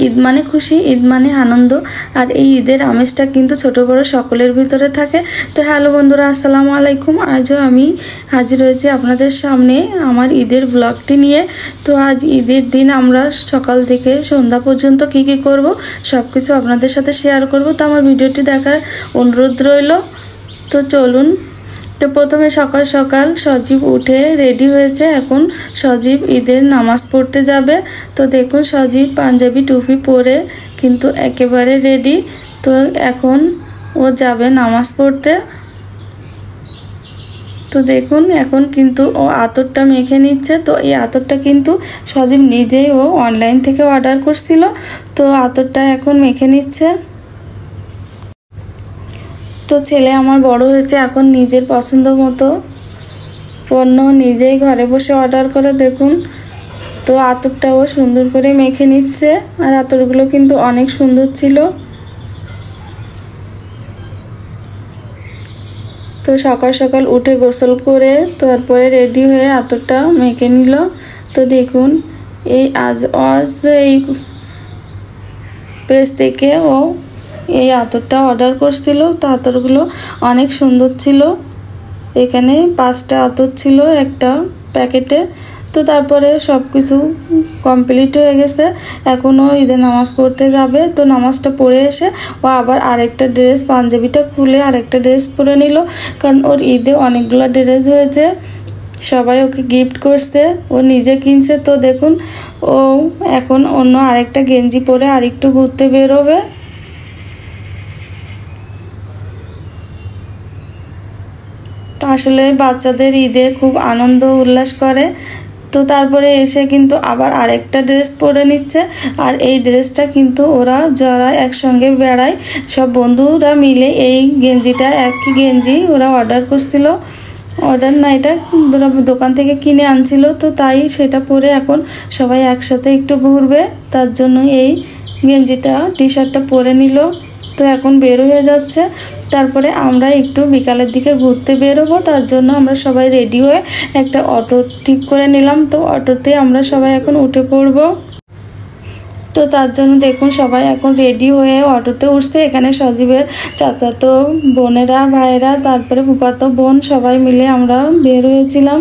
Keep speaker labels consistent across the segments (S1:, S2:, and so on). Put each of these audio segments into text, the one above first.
S1: ঈদ মানে খুশি, ঈদ মানে আনন্দ, আর এই ঈদের আমেজটা কিন্তু ছোট বড় সকলের ভিতরে থাকে। তো হ্যালো বন্ধুরা, আসসালামু আলাইকুম। আজও আমি হাজির হয়েছি আপনাদের সামনে আমার ঈদের ব্লগটি নিয়ে। তো আজ ঈদের দিন আমরা সকাল থেকে সন্ধ্যা পর্যন্ত কি করব সব কিছু আপনাদের সাথে শেয়ার করব। তো আমার ভিডিওটি দেখার অনুরোধ রইল। তো চলুন। তো প্রথমে সকাল সকাল সজীব উঠে রেডি হয়েছে, এখন সজীব ঈদের নামাজ পড়তে যাবে। তো দেখুন সজীব পাঞ্জাবি টুপি পরে কিন্তু একেবারে রেডি। তো এখন ও যাবে নামাজ পড়তে। তো দেখুন এখন কিন্তু ও আতরটা মেখে নিচ্ছে। তো এই আতরটা কিন্তু সজীব নিজেই ও অনলাইন থেকে অর্ডার করছিল। তো আতরটা এখন মেখে নিচ্ছে। তো ছেলে আমার বড় হয়েছে, এখন নিজের পছন্দ মতো পণ্য নিজেই ঘরে বসে অর্ডার করে। দেখুন তো আতরটাও সুন্দর করে মেখে নিচ্ছে, আর আতরগুলো কিন্তু অনেক সুন্দর ছিল। তো সকাল সকাল উঠে গোসল করে তারপরে রেডি হয়ে আতরটা মেখে নিল। তো দেখুন এই আজ এই পেজ থেকে ও এই আতরটা অর্ডার করছিল। তো আতরগুলো অনেক সুন্দর ছিল। এখানে 5টা আতর ছিল একটা প্যাকেটে। তো তারপরে সব কিছু কমপ্লিট হয়ে গেছে, এখনও ঈদের নামাজ পড়তে যাবে। তো নামাজটা পড়ে এসে ও আবার আরেকটা ড্রেস, পাঞ্জাবিটা খুলে আরেকটা ড্রেস পরে নিল, কারণ ওর ঈদে অনেকগুলো ড্রেস হয়েছে, সবাই ওকে গিফট করছে, ও নিজে কিনছে। তো দেখুন ও এখন অন্য আরেকটা গেঞ্জি পরে আরেকটু ঘুরতে বেরোবে। তো আসলে বাচ্চাদের ঈদে খুব আনন্দ উল্লাস করে। তো তারপরে এসে কিন্তু আবার আরেকটা ড্রেস পরে নিচ্ছে, আর এই ড্রেসটা কিন্তু ওরা যারা একসঙ্গে বেড়ায় সব বন্ধুরা মিলে এই গেঞ্জিটা, একই গেঞ্জি ওরা অর্ডার করছিল, অর্ডার না এটা ওরা দোকান থেকে কিনে আনছিল। তো তাই সেটা পরে এখন সবাই একসাথে একটু ঘুরবে, তার জন্য এই গেঞ্জিটা টি শার্টটা পরে নিল। তো এখন বের হয়ে যাচ্ছে। তারপরে আমরা একটু বিকালের দিকে ঘুরতে বেরোবো, তার জন্য আমরা সবাই রেডি হয়ে একটা অটো ঠিক করে নিলাম। তো অটোতে আমরা সবাই এখন উঠে পড়বো। তো তার জন্য দেখুন সবাই এখন রেডি হয়ে অটোতে উঠছে। এখানে সজীবের চাচাতো বোনেরা, ভাইয়েরা, তারপরে ফুফাতো বোন সবাই মিলে আমরা বের হয়েছিলাম।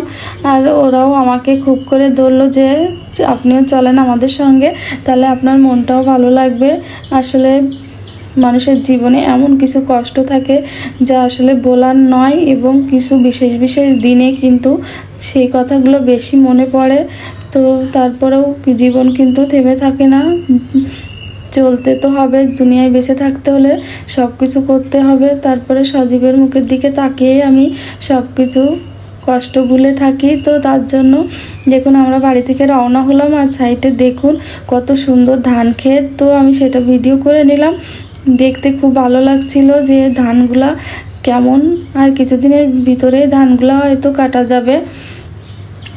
S1: আর ওরাও আমাকে খুব করে ধরলো যে আপনিও চলেন আমাদের সঙ্গে, তাহলে আপনার মনটাও ভালো লাগবে। আসলে মানুষের জীবনে এমন কিছু কষ্ট থাকে যা আসলে বলার নয়, এবং কিছু বিশেষ বিশেষ দিনে কিন্তু সেই কথাগুলো বেশি মনে পড়ে। তো তারপরেও জীবন কিন্তু থেমে থাকে না, চলতে তো হবে, দুনিয়ায় বেঁচে থাকতে হলে সব কিছু করতে হবে। তারপরে সজীবের মুখের দিকে তাকিয়ে আমি সব কিছু কষ্ট ভুলে থাকি। তো তার জন্য দেখুন আমরা বাড়ি থেকে রওনা হলাম, আর সাইডে দেখুন কত সুন্দর ধান ক্ষেত। তো আমি সেটা ভিডিও করে নিলাম, দেখতে খুব ভালো লাগছিল যে ধানগুলা কেমন, আর কিছুদিনের ভিতরে ধানগুলা হয়তো কাটা যাবে।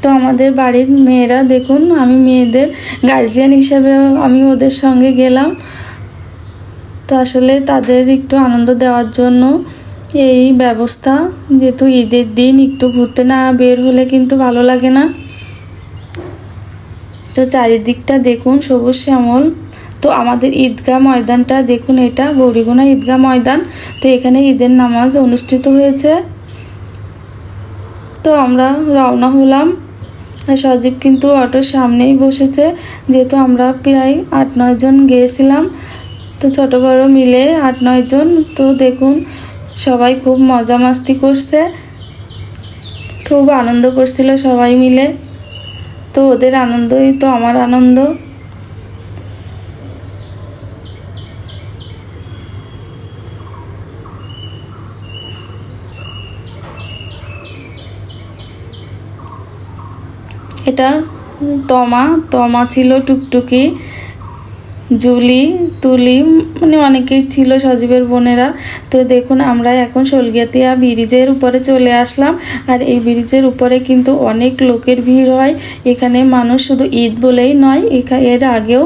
S1: তো আমাদের বাড়ির মেয়েরা দেখুন, আমি মেয়েদের গার্জিয়ান হিসেবে আমি ওদের সঙ্গে গেলাম। তো আসলে তাদের একটু আনন্দ দেওয়ার জন্য এই ব্যবস্থা, যেহেতু ঈদের দিন একটু ঘুরতে না বের হলে কিন্তু ভালো লাগে না। তো চারিদিকটা দেখুন সবুজ শ্যামল। তো আমাদের ঈদগাহ ময়দানটা দেখুন, এটা গৌরীগুনা ঈদগাহ ময়দান। তো এখানে ঈদের নামাজ অনুষ্ঠিত হয়েছে। তো আমরা রওনা হলাম, আর সজীব কিন্তু অটোর সামনেই বসেছে, যেহেতু আমরা প্রায় 8-9 জন গিয়েছিলাম। তো ছোট বড় মিলে 8-9 জন। তো দেখুন সবাই খুব মজা মাস্তি করছে, খুব আনন্দ করছিল সবাই মিলে। তো ওদের আনন্দই তো আমার আনন্দ। এটা তমা ছিল, টুকটুকি, জুলি, তুলি, মানে অনেকেই ছিল সজীবের বোনেরা। তো দেখুন আমরা এখন শোলগেতিয়া ব্রিজের উপরে চলে আসলাম, আর এই ব্রিজের উপরে কিন্তু অনেক লোকের ভিড় হয়। এখানে মানুষ শুধু ঈদ বলেই নয়, এর আগেও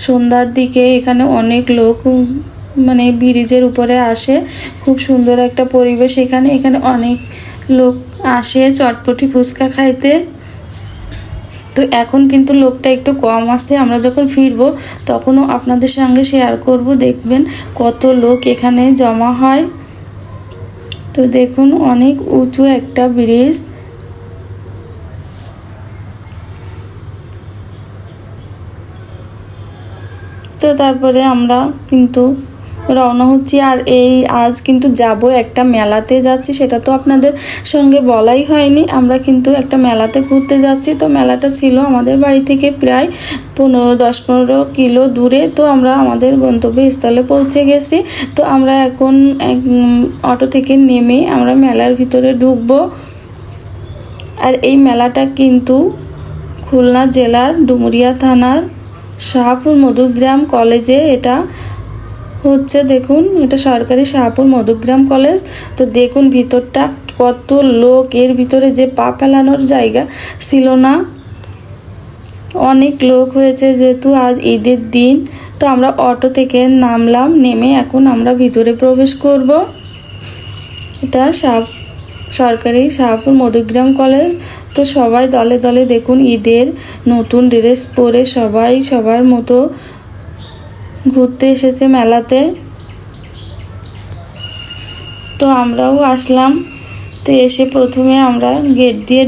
S1: সন্ধ্যার দিকে এখানে অনেক লোক মানে ব্রিজের উপরে আসে। খুব সুন্দর একটা পরিবেশ এখানে। এখানে অনেক লোক আসে চটপটি ফুচকা খাইতে। তো এখন কিন্তু লোকটা একটু কম আসছে, আমরা যখন ফিরবো তখনও আপনাদের সঙ্গে শেয়ার করব। দেখবেন কত লোক এখানে জমা হয়। তো দেখুন অনেক উঁচু একটা ব্রিজ। তো তারপরে আমরা কিন্তু রওনা হচ্ছি। আর এই আজ কিন্তু যাব একটা মেলাতে যাচ্ছি, সেটা তো আপনাদের সঙ্গে বলাই হয়নি। আমরা কিন্তু একটা মেলাতে ঘুরতে যাচ্ছি। তো মেলাটা ছিল আমাদের বাড়ি থেকে প্রায় 10-15 কিলো দূরে। তো আমরা আমাদের গন্তব্যস্থলে পৌঁছে গেছি। তো আমরা এখন অটো থেকে নেমে আমরা মেলার ভিতরে ঢুকবো। আর এই মেলাটা কিন্তু খুলনা জেলার ডুমুরিয়া থানার শাহপুর মধুগ্রাম কলেজে এটা হচ্ছে। দেখুন এটা সরকারি শাহপুর মধুগ্রাম কলেজ। তো দেখুন ভিতরটা কত লোক, এর ভিতরে যে পা ফেলানোর জায়গা ছিল না, অনেক লোক হয়েছে যেহেতু আজ ঈদের দিন। তো আমরা অটো থেকে নামলাম, নেমে এখন আমরা ভিতরে প্রবেশ করব। এটা সরকারি শাহপুর মধুগ্রাম কলেজ। তো সবাই দলে দলে দেখুন ঈদের নতুন ড্রেস পরে সবাই সবার মতো ঘুরতে এসেছে মেলাতে। তো আমরাও আসলাম। তো এসে প্রথমে আমরা গেট দিয়ে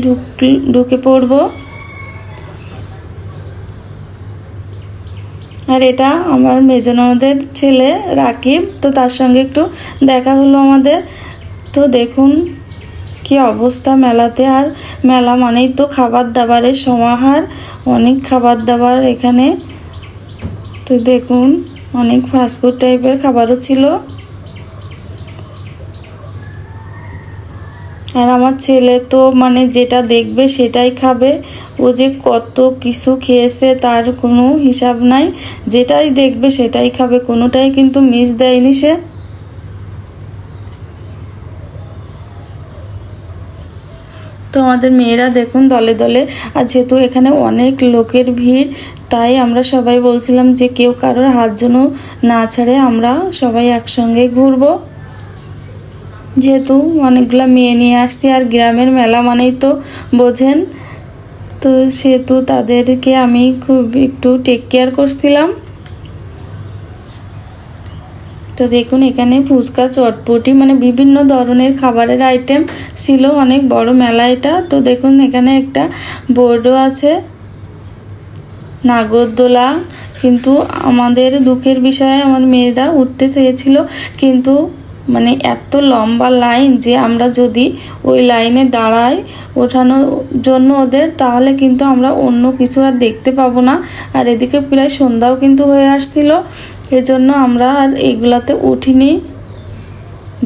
S1: ঢুকে পড়ব। আর এটা আমার মেজো ননদের ছেলে রাকিব। তো তার সঙ্গে একটু দেখা হলো আমাদের। তো দেখুন কি অবস্থা মেলাতে। আর মেলা মানেই তো খাবার দাবারের সমাহার, অনেক খাবার দাবার এখানে। তো দেখুন অনেক ফাস্টফুড টাইপের খাবারও ছিল। আর আমার ছেলে তো মানে যেটা দেখবে সেটাই খাবে। ও যে কত কিছু খেয়েছে তার কোনো হিসাব নাই, যেটাই দেখবে সেটাই খাবে, কোনোটাই কিন্তু মিস দেয়নি সে। তো আমাদের মেয়েরা দেখুন দলে দলে। আর যেহেতু এখানে অনেক লোকের ভিড়, তাই আমরা সবাই বলছিলাম যে কেউ কারোর হাত যেন না ছাড়ে, আমরা সবাই একসঙ্গে ঘুরবো। যেহেতু অনেকগুলো মেয়ে নিয়ে আসছি, আর গ্রামের মেলা মানেই তো বোঝেন। তো সেহেতু তাদেরকে আমি খুব একটু টেক কেয়ার করছিলাম। তো দেখুন এখানে ফুচকা, চটপটি মানে বিভিন্ন ধরনের খাবারের আইটেম ছিল। অনেক বড় মেলা এটা। তো দেখুন এখানে একটা বোর্ডও আছে, নাগরদোলা। কিন্তু আমাদের দুঃখের বিষয়ে আমার মেয়েরা উঠতে চেয়েছিল, কিন্তু মানে এত লম্বা লাইন যে আমরা যদি ওই লাইনে দাঁড়াই ওঠানোর জন্য ওদের, তাহলে কিন্তু আমরা অন্য কিছু আর দেখতে পাবো না। আর এদিকে প্রায় সন্ধ্যাও কিন্তু হয়ে আসছিল, এজন্য আমরা আর এগুলাতে উঠিনি।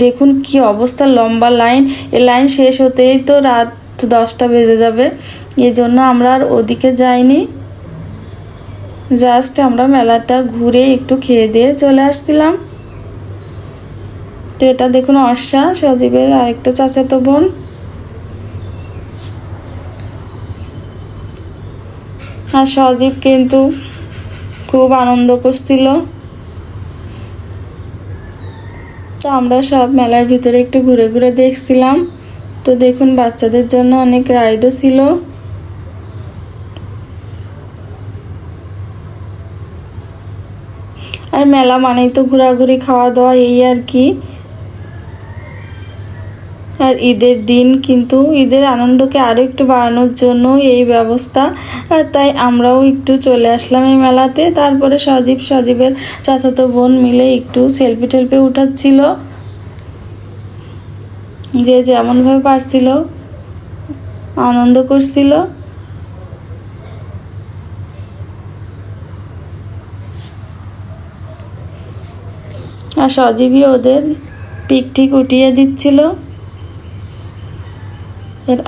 S1: দেখুন কি অবস্থা, লম্বা লাইন। এই লাইন শেষ হতেই তো রাত 10টা বেজে যাবে, এজন্য আমরা আর ওদিকে যাইনি। জাস্ট আমরা মেলাটা ঘুরে একটু খেয়ে দিয়ে চলে আসছিলাম। তো এটা দেখুন অর্ষা, সজীবের আরেকটা চাচাতো বোন। আর সজীব কিন্তু খুব আনন্দ করছিল। তো আমরা সব মেলার ভিতরে একটু ঘুরে ঘুরে দেখছিলাম। তো দেখুন বাচ্চাদের জন্য অনেক রাইডও ছিল। আর মেলা মানেই তো ঘোরাঘুরি, খাওয়া দাওয়া, এই আর কি। আর ঈদের দিন কিন্তু ঈদের আনন্দকে আরও একটু বাড়ানোর জন্য এই ব্যবস্থা। আর তাই আমরাও একটু চলে আসলাম এই মেলাতে। তারপরে সজীবের চাচাতো বোন মিলে একটু সেলফি টেলফি উঠাচ্ছিল, যে যেমনভাবে পারছিল আনন্দ করছিল। আর সজীবই ওদের পিক ঠিক উঠিয়ে দিচ্ছিল।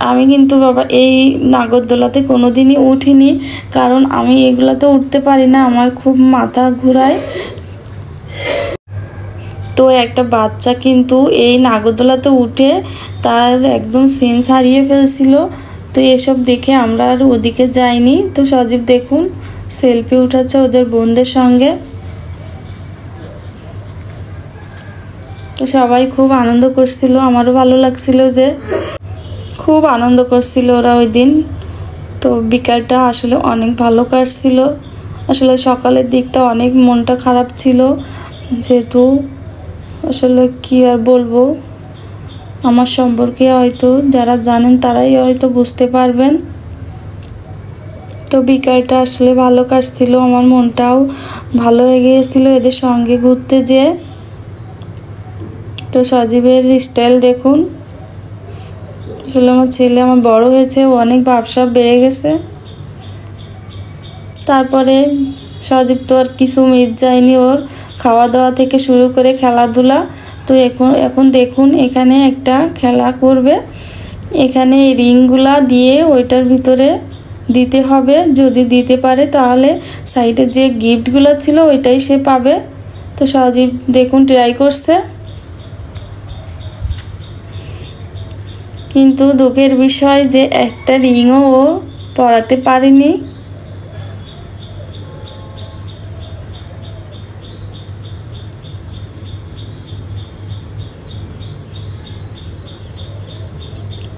S1: আমি কিন্তু বাবা এই নাগরদোলাতে কোনোদিনই উঠিনি, কারণ আমি এগুলাতে উঠতে পারি না, আমার খুব মাথা ঘুরায়। তো একটা বাচ্চা কিন্তু এই নাগরদোলাতে উঠে তার একদম সেন্স হারিয়ে ফেলছিল। তো এসব দেখে আমরা আর ওদিকে যাইনি। তো সজীব দেখুন সেলফি উঠাচ্ছে ওদের বোনদের সঙ্গে। তো সবাই খুব আনন্দ করছিল, আমারও ভালো লাগছিল, যে খুব আনন্দ করছিল ওরা ওই দিন। তো বিকালটা আসলে অনেক ভালো কাটছিল। আসলে সকালের দিকটা অনেক মনটা খারাপ ছিল, যেহেতু আসলে কি আর বলবো, আমার সম্পর্কে হয়তো যারা জানেন তারাই হয়তো বুঝতে পারবেন। তো বিকালটা আসলে ভালো কাটছিল, আমার মনটাও ভালো হয়ে গিয়েছিল এদের সঙ্গে ঘুরতে যেয়ে। তো সজীবের স্টাইল দেখুন, আসলে আমার ছেলে আমার বড় হয়েছে, ও অনেক ভাবসাব বেড়ে গেছে। তারপরে সজীব তো আর কিছু মিস যায়নি, ওর খাওয়া দাওয়া থেকে শুরু করে খেলাধুলা। তো এখন দেখুন এখানে একটা খেলা করবে, এখানে এই রিংগুলা দিয়ে ওইটার ভিতরে দিতে হবে, যদি দিতে পারে তাহলে সাইডে যে গিফটগুলো ছিল ওইটাই সে পাবে। তো সজীব দেখুন ট্রাই করছে, কিন্তু দুঃখের বিষয় যে একটা রিংও ও পরাতে পারেনি।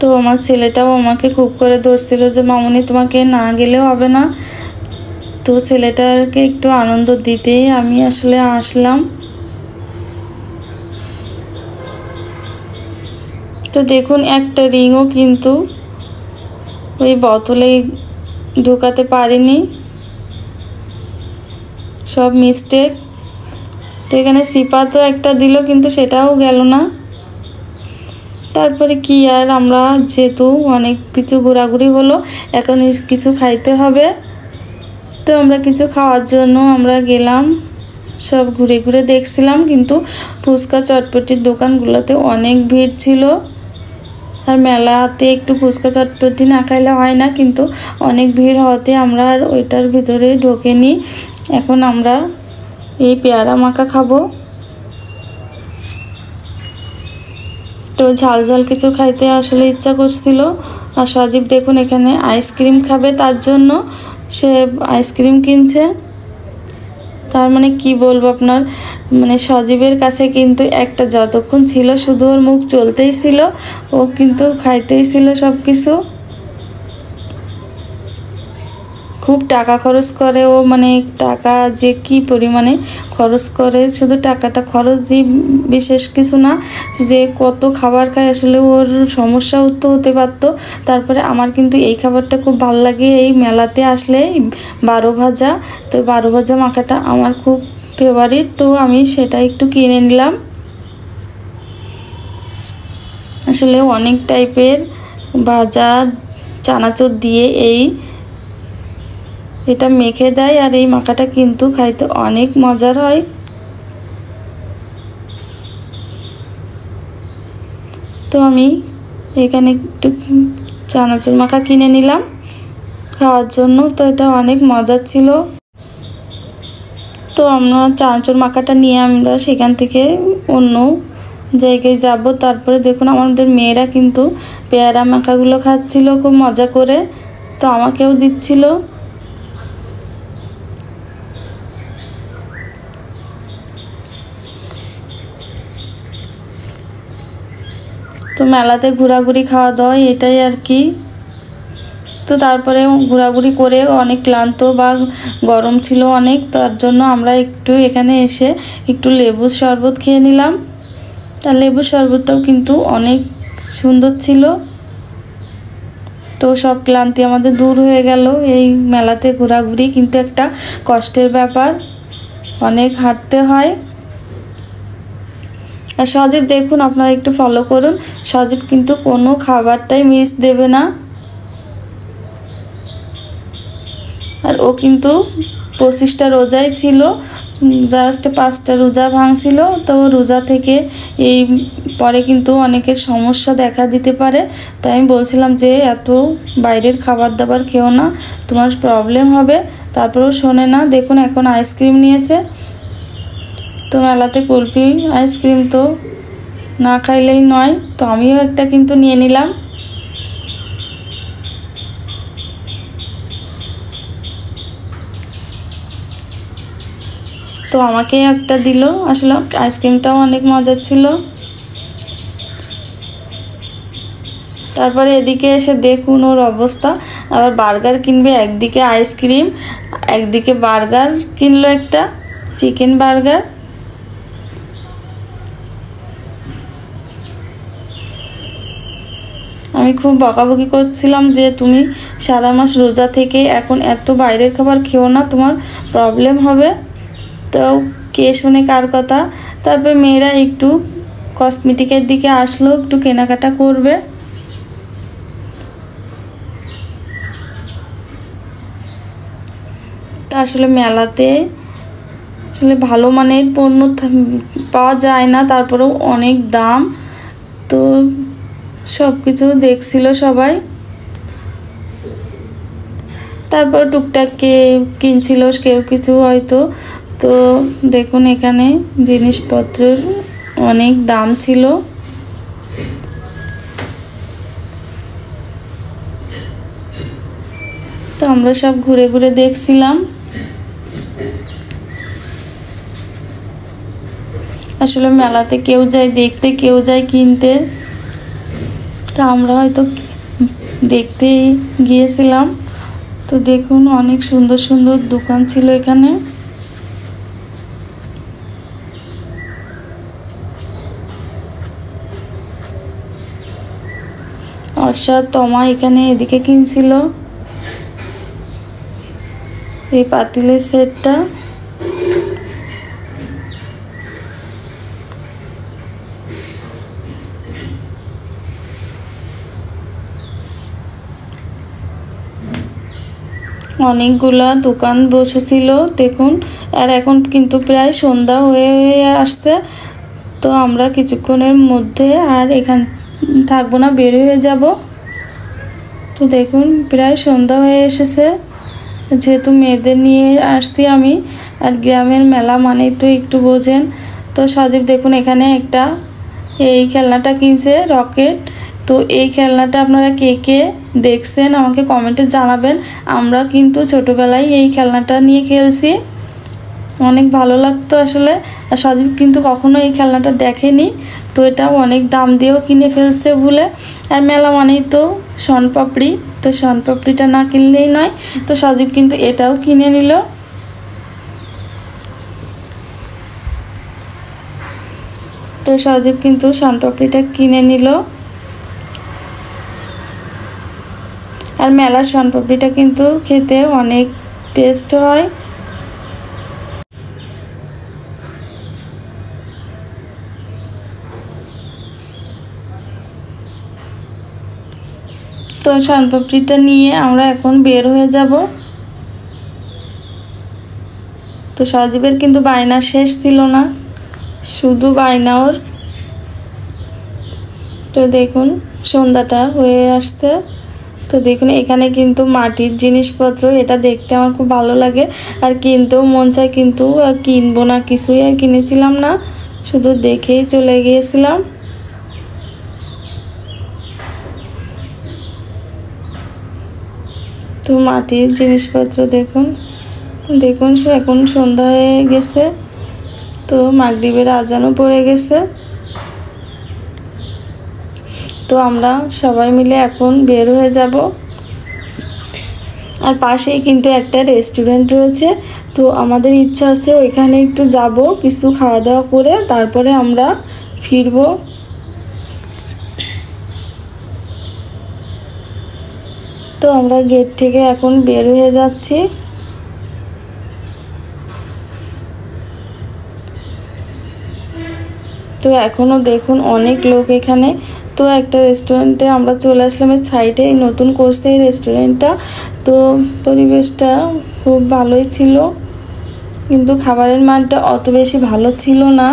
S1: তো আমার ছেলেটাও আমাকে খুব করে ধরছিল যে মামুনি তোমাকে না গেলেও হবে না। তো ছেলেটাকে একটু আনন্দ দিতেই আমি আসলে আসলাম। তো দেখুন একটা রিংও কিন্তু ওই বোতলে ঢোকাতে পারিনি, সব মিস্টেক। তো এখানে সিপাতও একটা দিল, কিন্তু সেটাও গেল না। তারপরে কি আর, আমরা যেহেতু অনেক কিছু ঘোরাঘুরি হলো, এখন কিছু খাইতে হবে। তো আমরা কিছু খাওয়ার জন্য আমরা গেলাম, সব ঘুরে ঘুরে দেখছিলাম, কিন্তু ফুচকা চটপটির দোকানগুলোতে অনেক ভিড় ছিল। আর মেলাতে একটু ফুচকা চটপটি না খাইলে হয় না, কিন্তু অনেক ভিড় হওয়াতে আমরা আর ওইটার ভিতরে ঢোকেনি। এখন আমরা এই পেয়ারা মাখা খাবো। তো ঝাল ঝাল কিছু খাইতে আসলে ইচ্ছা করছিল। আর সজীব দেখুন এখানে আইসক্রিম খাবে, তার জন্য সে আইসক্রিম কিনছে। তার মানে কি বলবো আপনার, মানে সজীবের কাছে কিন্তু একটা যতক্ষণ ছিল শুধু ওর মুখ চলতেই ছিল, ও কিন্তু খাইতেই ছিল সব কিছু। খুব টাকা খরচ করে ও, মানে টাকা যে কি পরিমাণে খরচ করে, শুধু টাকাটা খরচ দিয়ে বিশেষ কিছু না, যে কত খাবার খায়, আসলে ওর সমস্যা তো হতে পারতো। তারপরে আমার কিন্তু এই খাবারটা খুব ভালো লাগে, এই মেলাতে আসলে 12 ভাজা। তো 12 ভাজা মাখাটা আমার খুব ফেভারিট, তো আমি সেটা একটু কিনে নিলাম। আসলে অনেক টাইপের ভাজা চানাচুর দিয়ে এটা মেখে দেয়, আর এই মাখাটা কিন্তু খাইতে অনেক মজার হয়। তো আমি এখানে একটু চানাচুর মাখা কিনে নিলাম খাওয়ার জন্য, তো এটা অনেক মজার ছিল। তো আমরা চানাচুর মাখাটা নিয়ে আমরা সেখান থেকে অন্য জায়গায় যাব। তারপরে দেখুন আমাদের মেয়েরা কিন্তু পেয়ারা মাখাগুলো খাচ্ছিল খুব মজা করে, তো আমাকেও দিচ্ছিল। তো মেলাতে ঘোরাঘুরি খাওয়া দাওয়া এটাই আর কি। তো তারপরে ঘোরাঘুরি করে অনেক ক্লান্ত বা গরম ছিল অনেক, তার জন্য আমরা একটু এখানে এসে একটু লেবুর শরবত খেয়ে নিলাম। আর লেবুর শরবতটাও কিন্তু অনেক সুন্দর ছিল। তো সব ক্লান্তি আমাদের দূর হয়ে গেল। এই মেলাতে ঘোরাঘুরি কিন্তু একটা কষ্টের ব্যাপার, অনেক হাঁটতে হয়। আর সজীব দেখুন, আপনারা একটু ফলো করুন, সজীব কিন্তু কোনো খাবারটাই মিস দেবে না। আর ও কিন্তু 25টা রোজাই ছিল, জাস্ট 5টা রোজা ভাঙছিল। তো রোজা থেকে এই পরে কিন্তু অনেকের সমস্যা দেখা দিতে পারে, তাই আমি বলছিলাম যে এত বাইরের খাবার দাবার খেও না, তোমার প্রবলেম হবে। তারপরেও শোনে না। দেখুন এখন আইসক্রিম নিয়েছে। তো মেলাতে কুলফি আইসক্রিম তো না খাইলেই নয়, তো আমিও একটা কিন্তু নিয়ে নিলাম। তো আমাকে একটা দিল, আসলে আইসক্রিমটাও অনেক মজার ছিল। তো তারপরে এদিকে এসে দেখুন ওর অবস্থা, আবার বার্গার কিনবে, একদিকে আইসক্রিম একদিকে বার্গার কিনলো, একটা চিকেন বার্গার। আমি খুব বকাবকি করছিলাম যে তুমি সারা মাস রোজা থেকে এখন এত বাইরের খাবার খেও না, তোমার প্রবলেম হবে। তো কে শুনে কার কথা। তারপর মেয়েরা একটু কসমেটিকের দিকে আসলো, একটু কেনাকাটা করবে। তা আসলে মেলাতে আসলে ভালো মানের পণ্য পাওয়া যায় না, তারপরেও অনেক দাম। তো সব কিছু দেখছিল সবাই। তারপর টুকটাক কে কিনছিল কেউ কিছু হয়তো। তো দেখুন এখানে জিনিসপত্রের অনেক দাম ছিল। তো আমরা সব ঘুরে ঘুরে দেখছিলাম। আসলে মেলাতে কেউ যায় দেখতে, কেউ যায় কিনতে। তো আমরা হয়তো দেখতে গিয়েছিলাম। তো দেখুন অনেক সুন্দর সুন্দর দোকান ছিল এখানে। অর্ষা তমা এখানে এদিকে কিনছিল এই পাতিলের সেটটা। অনেকগুলা দোকান বসেছিল দেখুন। আর এখন কিন্তু প্রায় সন্ধ্যা হয়ে আসছে। তো আমরা কিছুক্ষণের মধ্যে আর এখান থাকবো না, বের হয়ে যাব। তো দেখুন প্রায় সন্ধ্যা হয়ে এসেছে, যেহেতু মেয়েদের নিয়ে আসছি আমি। আর গ্রামের মেলা মানেই তো একটু বোঝেন। তো সজীব দেখুন এখানে একটা এই খেলনাটা কিনছে, রকেট। তো এই খেলনাটা আপনারা কে কে দেখছেন আমাকে কমেন্টে জানাবেন। আমরা কিন্তু ছোটোবেলায় এই খেলনাটা নিয়ে খেলছি, অনেক ভালো লাগতো আসলে। আর সজীব কিন্তু কখনো এই খেলনাটা দেখেনি। তো এটা অনেক দাম দিয়েও কিনে ফেলছে ভুলে। আর মেলা মানেই তো শনপাপড়ি, তো শনপাপড়িটা না কিনলেই নয়। তো সজীব কিন্তু এটাও কিনে নিল। তো সজীব কিন্তু শনপাপড়িটা কিনে নিল। আর মেলার শনপাপড়িটা কিন্তু খেতে অনেক টেস্ট হয়। তো শনপাপড়িটা নিয়ে আমরা এখন বের হয়ে যাব। তো সজীবের কিন্তু বায়না শেষ ছিল না, শুধু বায়না ওর। তো দেখুন সন্ধ্যাটা হয়ে আসছে। তো দেখুন এখানে কিন্তু মাটির জিনিসপত্র, এটা দেখতে আমার খুব ভালো লাগে। আর কিনতেও মন চায়, কিন্তু কিনবো না, কিছুই আর কিনেছিলাম না, শুধু দেখেই চলে গিয়েছিলাম। তো মাটির জিনিসপত্র দেখুন দেখুন এখন সন্ধ্যা হয়ে গেছে। তো মাগরিবের আজানও পড়ে গেছে। তো আমরা সবাই মিলে এখন বের হয়ে যাব। আর পাশেই কিন্তু একটা রেস্টুরেন্ট রয়েছে। তো আমাদের ইচ্ছা আছে ওইখানে একটু যাব, কিছু খাওয়া দাওয়া করে তারপরে আমরা ফিরবো। তো আমরা গেট থেকে এখন বের হয়ে যাচ্ছি। তো এখনো দেখুন অনেক লোক এখানে। তো একটা রেস্টুরেন্টে আমরা চলে আসলাম, এর সাইডে নতুন করছে এই রেস্টুরেন্টটা। তো পরিবেশটা খুব ভালোই ছিল, কিন্তু খাবারের মানটা অত বেশি ভালো ছিল না।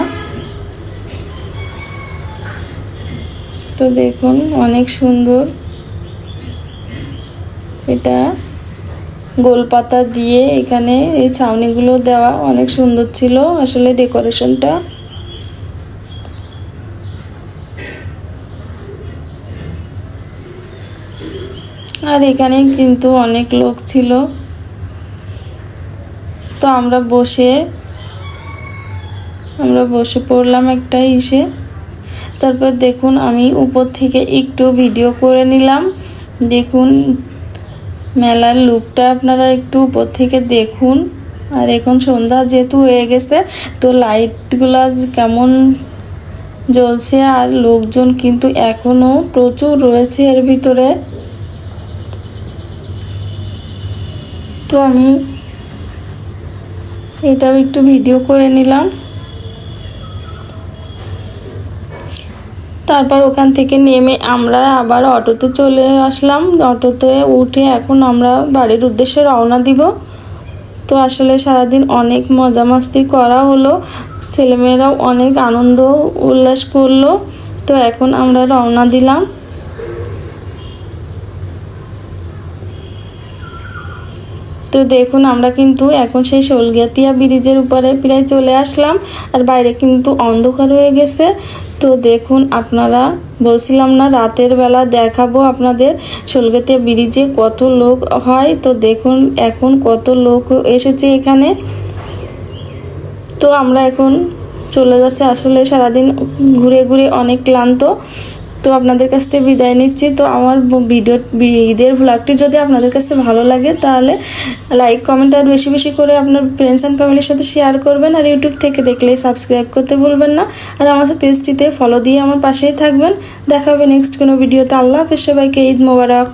S1: তো দেখুন অনেক সুন্দর, এটা গোলপাতা দিয়ে এখানে এই ছাউনিগুলো দেওয়া, অনেক সুন্দর ছিল আসলে ডেকোরেশনটা। আর এখানে কিন্তু অনেক লোক ছিল। তো আমরা বসে পড়লাম একটা ইসে। তো তারপর দেখুন আমি উপর থেকে একটু ভিডিও করে নিলাম। দেখুন মেলার লুকটা আপনারা একটু উপর থেকে দেখুন। আর এখন সন্ধ্যা যেহেতু হয়ে গেছে, তো লাইটগুলা কেমন জ্বলছে, আর লোকজন কিন্তু এখনো প্রচুর রয়েছে এর ভিতরে। তো আমি এটাও একটু ভিডিও করে নিলাম। তারপর ওখান থেকে নেমে আমরা আবার অটোতে চলে আসলাম। অটোতে উঠে এখন আমরা বাড়ির উদ্দেশ্যে রওনা দিব। তো আসলে সারাদিন অনেক মজা মাস্তি করা হলো, ছেলেমেয়েরাও অনেক আনন্দ উল্লাস করলো। তো এখন আমরা রওনা দিলাম। তো দেখুন আমরা কিন্তু এখন সেই শোলগাতিয়া ব্রিজের উপরে প্রায় চলে আসলাম, আর বাইরে কিন্তু অন্ধকার হয়ে গেছে। তো দেখুন আপনারা, বলছিলাম না রাতের বেলা দেখাবো আপনাদের শোলগাতিয়া ব্রিজে কত লোক হয়। তো দেখুন এখন কত লোক এসেছে এখানে। তো আমরা এখন চলে যাচ্ছি। আসলে সারাদিন ঘুরে ঘুরে অনেক ক্লান্ত। তো আপনাদের কাছ থেকে বিদায় নিচ্ছি। তো আমার ঈদের ভ্লগটি যদি আপনাদের কাছে ভালো লাগে তাহলে লাইক কমেন্ট আর বেশি বেশি করে আপনার ফ্রেন্ডস অ্যান্ড ফ্যামিলির সাথে শেয়ার করবেন। আর ইউটিউব থেকে দেখলে সাবস্ক্রাইব করতে ভুলবেন না। আর আমাদের পেজটিতে ফলো দিয়ে আমার পাশেই থাকবেন। দেখা হবে নেক্সট কোনো ভিডিওতে। আল্লাহ হাফেজ, সবাইকে ঈদ মোবারক।